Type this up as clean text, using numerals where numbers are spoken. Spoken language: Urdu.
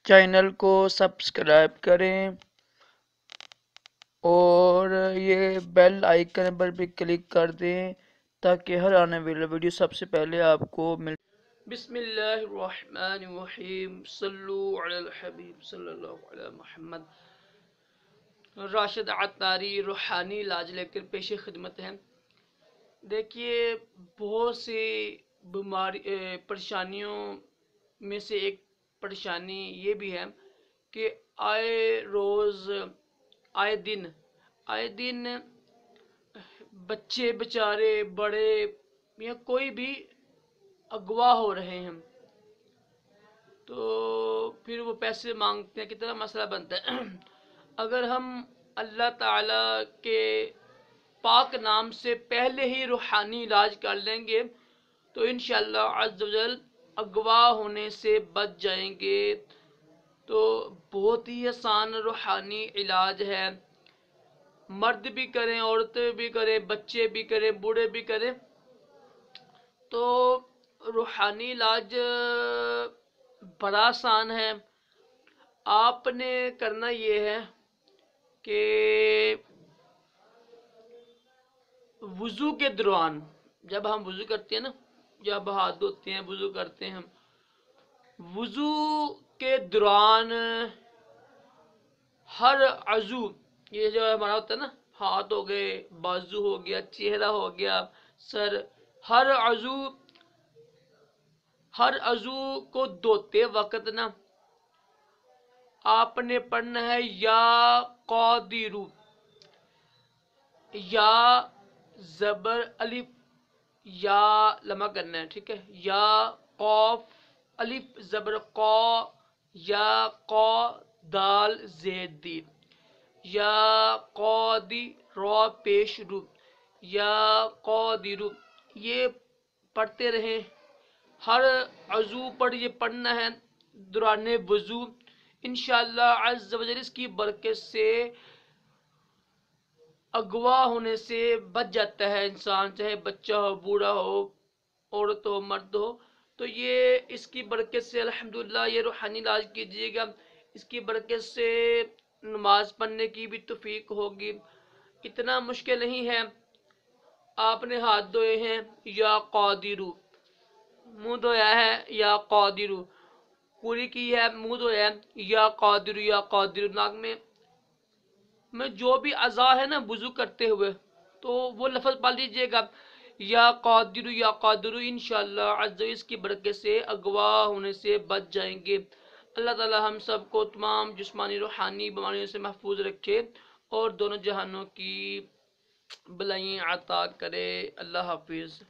چینل کو سبسکرائب کریں اور یہ بیل آئیکن پر بھی کلک کر دیں تاکہ ہر آنے والی ویڈیو سب سے پہلے آپ کو مل۔ بسم اللہ الرحمن الرحیم، صلو علی الحبیب صلی اللہ علی محمد۔ راشد عطاری روحانی علاج لے کر پیش خدمت ہیں۔ دیکھیے، بہت سی پریشانیوں میں سے ایک پریشانی یہ بھی ہے کہ آئے دن بچے بچارے بڑے یا کوئی بھی اغوا ہو رہے ہیں، تو پھر وہ پیسے مانگتے ہیں، کتنا مسئلہ بنتا ہے۔ اگر ہم اللہ تعالی کے پاک نام سے پہلے ہی روحانی علاج کر لیں گے تو انشاءاللہ عز و جل اغوا ہونے سے بچ جائیں گے۔ تو بہت ہی آسان روحانی علاج ہے، مرد بھی کریں، عورتیں بھی کریں، بچے بھی کریں، بوڑھے بھی کریں۔ تو روحانی علاج بڑا آسان ہے۔ آپ نے کرنا یہ ہے کہ وضو کے دوران، جب ہم وضو کرتے ہیں نا، جب ہاتھ دھوتے ہیں، وضو کرتے ہیں، وضو کے دوران ہر عضو، یہ جو ہمارا ہوتا ہے نا، ہاتھ ہو گئے، بازو ہو گیا، چہرہ ہو گیا، سر، ہر عضو کو دھوتے وقت نا آپ نے پڑھنا ہے یا قادر، یا زبر الف یا لمع کرنا ہے، ٹھیک ہے، یا قاف الف زبر قا، یا قا دال زید دین، یا قادی را پیش رو، یا قادر، یہ پڑھتے رہیں۔ ہر عضو پر یہ پڑھنا ہے دوران وضو۔ انشاءاللہ عز و جل اس کی برکت سے اغوا ہونے سے بچ جاتا ہے انسان، چاہے بچہ ہو، بوڑھا ہو، عورت ہو، مرد ہو۔ تو یہ اس کی برکت سے الحمدللہ یہ روحانی علاج کیجیے گا، اس کی برکت سے نماز پڑھنے کی بھی توفیق ہوگی۔ اتنا مشکل نہیں ہے۔ آپ نے ہاتھ دھوئے ہیں، یا قادر، منہ دھویا ہے، یا قادر، پوری کی ہے، منہ دھویا ہے، یا قادر، یا قادر، ناک میں جو بھی اعضاء ہے نا وضو کرتے ہوئے، تو وہ لفظ پڑھ لیجئے گا، یا قادر، یا قادر، انشاءاللہ عز و جل اس کی برکت سے اغوا ہونے سے بچ جائیں گے۔ اللہ تعالی ہم سب کو تمام جسمانی روحانی بیماریوں سے محفوظ رکھے اور دونوں جہانوں کی بلائیں عطا کرے۔ اللہ حافظ۔